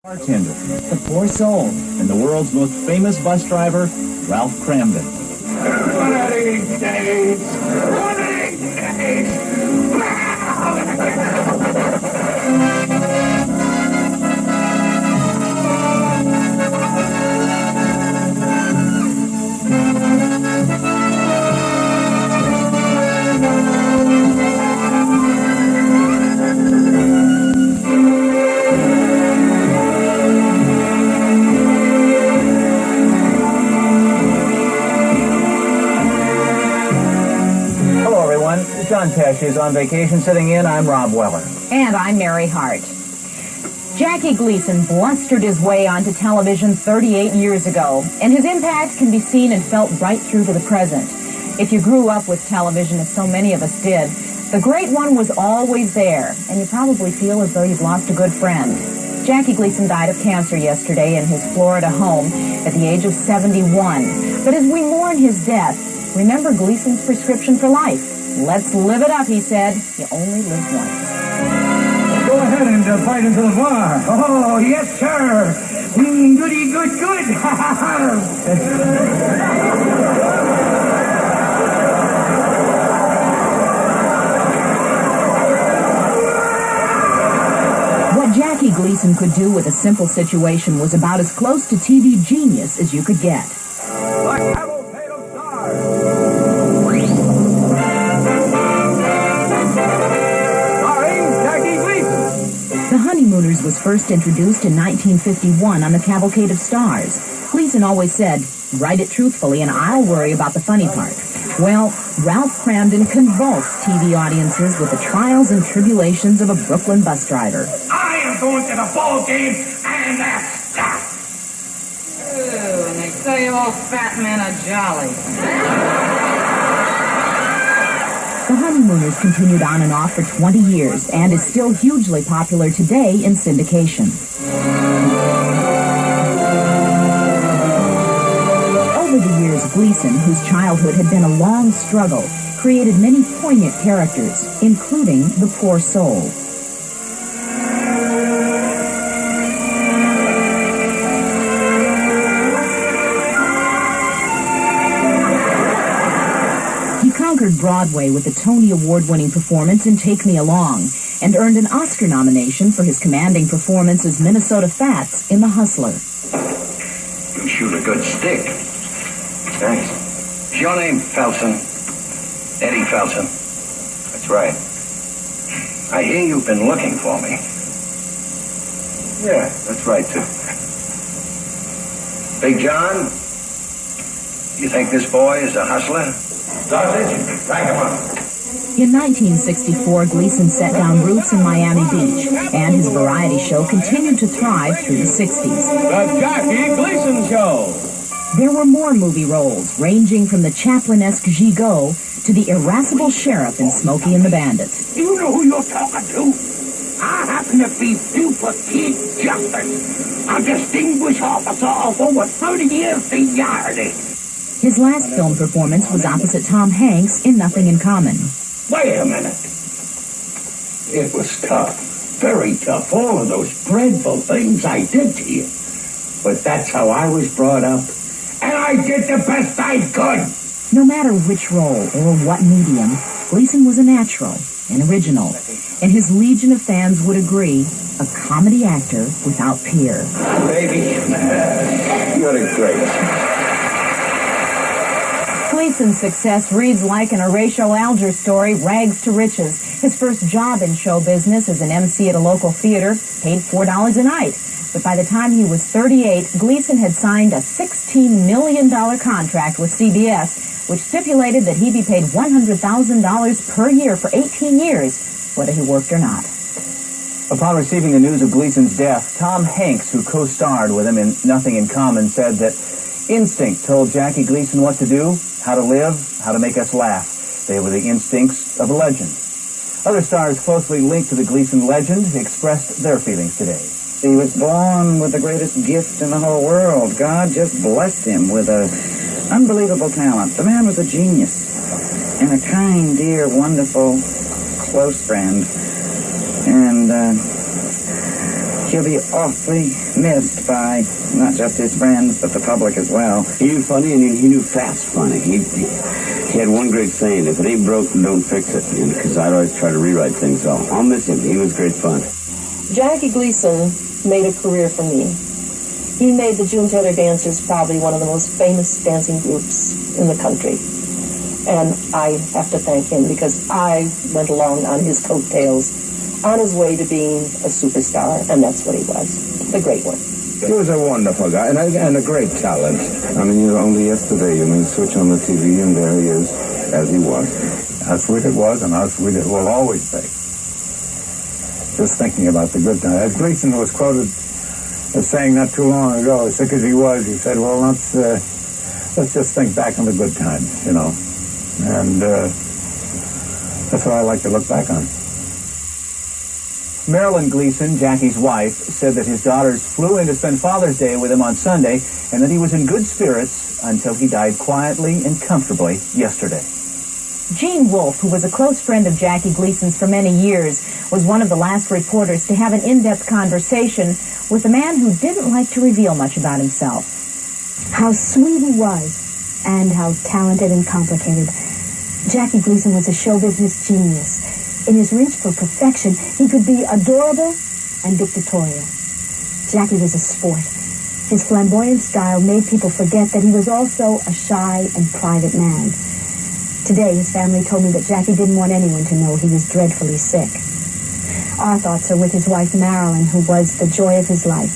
Bartender, the poor soul, and the world's most famous bus driver, Ralph Cramden. One of these days! One of these days! John Tesh is on vacation sitting in. I'm Rob Weller. And I'm Mary Hart. Jackie Gleason blustered his way onto television 38 years ago, and his impact can be seen and felt right through to the present. If you grew up with television, as so many of us did, the great one was always there, and you probably feel as though you've lost a good friend. Jackie Gleason died of cancer yesterday in his Florida home at the age of 71. But as we mourn his death, remember Gleason's prescription for life. Let's live it up, he said. You only live once. Go ahead and bite into the bar. Oh, yes, sir. Goody, good. What Jackie Gleason could do with a simple situation was about as close to TV genius as you could get. The Honeymooners was first introduced in 1951 on the Cavalcade of Stars. Gleason always said, write it truthfully and I'll worry about the funny part. Well, Ralph Cramden convulsed TV audiences with the trials and tribulations of a Brooklyn bus driver. I am going to the ball game and that's that. Ooh, and they say all fat men are jolly. The Honeymooners continued on and off for 20 years and is still hugely popular today in syndication. Over the years, Gleason, whose childhood had been a long struggle, created many poignant characters, including the poor soul. Conquered Broadway with a Tony Award-winning performance in Take Me Along, and earned an Oscar nomination for his commanding performance as Minnesota Fats in The Hustler. You shoot a good stick. Thanks. Is your name Felsen? Eddie Felsen. That's right. I hear you've been looking for me. Yeah, that's right, too. Big John, you think this boy is a hustler? Sausage, back him up. In 1964, Gleason set down roots in Miami Beach, and his variety show continued to thrive through the 60s. The Jackie Gleason Show. There were more movie roles, ranging from the Chaplin-esque Gigot to the irascible sheriff in Smokey and the Bandit. You know who you're talking to? I happen to be Super Chief Justice, a distinguished officer of over 30 years seniority. His last film performance was opposite Tom Hanks in Nothing in Common. Wait a minute. It was tough. Very tough. All of those dreadful things I did to you. But that's how I was brought up. And I did the best I could. No matter which role or what medium, Gleason was a natural, an original. And his legion of fans would agree, a comedy actor without peer. Baby, you're the greatest. Gleason's success reads like an Horatio Alger story, rags to riches. His first job in show business as an MC at a local theater paid $4 a night. But by the time he was 38, Gleason had signed a $16 million contract with CBS, which stipulated that he be paid $100,000 per year for 18 years, whether he worked or not. Upon receiving the news of Gleason's death, Tom Hanks, who co-starred with him in Nothing in Common, said that instinct told Jackie Gleason what to do, how to live, how to make us laugh. They were the instincts of a legend. Other stars closely linked to the Gleason legend expressed their feelings today. He was born with the greatest gift in the whole world. God just blessed him with an unbelievable talent. The man was a genius and a kind, dear, wonderful, close friend. And He'll be awfully missed by not just his friends, but the public as well. He knew funny, and he knew fast funny. He had one great saying: if it ain't broke, then don't fix it. Because I'd always try to rewrite things. So I'll miss him. He was great fun. Jackie Gleason made a career for me. He made the June Taylor Dancers probably one of the most famous dancing groups in the country. And I have to thank him because I went along on his coattails on his way to being a superstar, and that's what he was, the great one. He was a wonderful guy and a great talent. I mean, only yesterday, switch on the TV and there he is, as he was. How sweet it was and how sweet it will always be. Just thinking about the good times. As Gleason was quoted as saying not too long ago, as sick as he was, he said, well, let's just think back on the good times, And that's what I like to look back on. Marilyn Gleason, Jackie's wife, said that his daughters flew in to spend Father's Day with him on Sunday and that he was in good spirits until he died quietly and comfortably yesterday. Gene Wolfe, who was a close friend of Jackie Gleason's for many years, was one of the last reporters to have an in-depth conversation with a man who didn't like to reveal much about himself. How sweet he was, and how talented and complicated. Jackie Gleason was a show business genius. In his reach for perfection, he could be adorable and dictatorial. Jackie was a sport. His flamboyant style made people forget that he was also a shy and private man. Today, his family told me that Jackie didn't want anyone to know he was dreadfully sick. Our thoughts are with his wife, Marilyn, who was the joy of his life.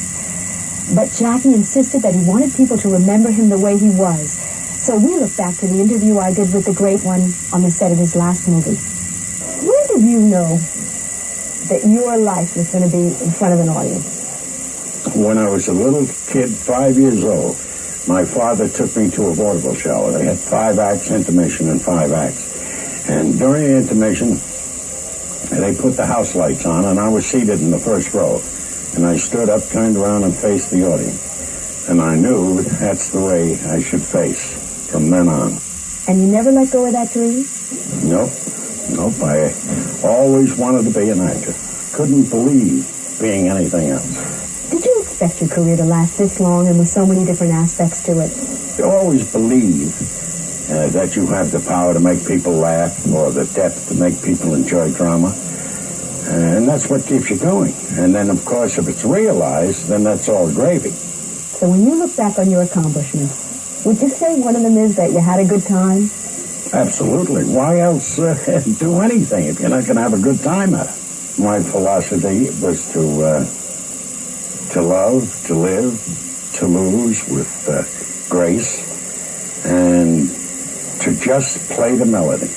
But Jackie insisted that he wanted people to remember him the way he was. So we look back to the interview I did with the great one on the set of his last movie. When did you know that your life was going to be in front of an audience? When I was a little kid, 5 years old, my father took me to a vaudeville show. They had 5 acts, intermission, and 5 acts. And during the intermission, they put the house lights on, and I was seated in the first row. And I stood up, turned around, and faced the audience. And I knew that's the way I should face from then on. And you never let go of that dream? Nope. I always wanted to be an actor. Couldn't believe being anything else. Did you expect your career to last this long and with so many different aspects to it? You always believe that you have the power to make people laugh or the depth to make people enjoy drama. And that's what keeps you going. And then, of course, if it's realized, then that's all gravy. So when you look back on your accomplishments, would you say one of them is that you had a good time? Absolutely. Why else do anything if you're not going to have a good time at it? My philosophy was to love, to live, to lose with grace, and to just play the melody.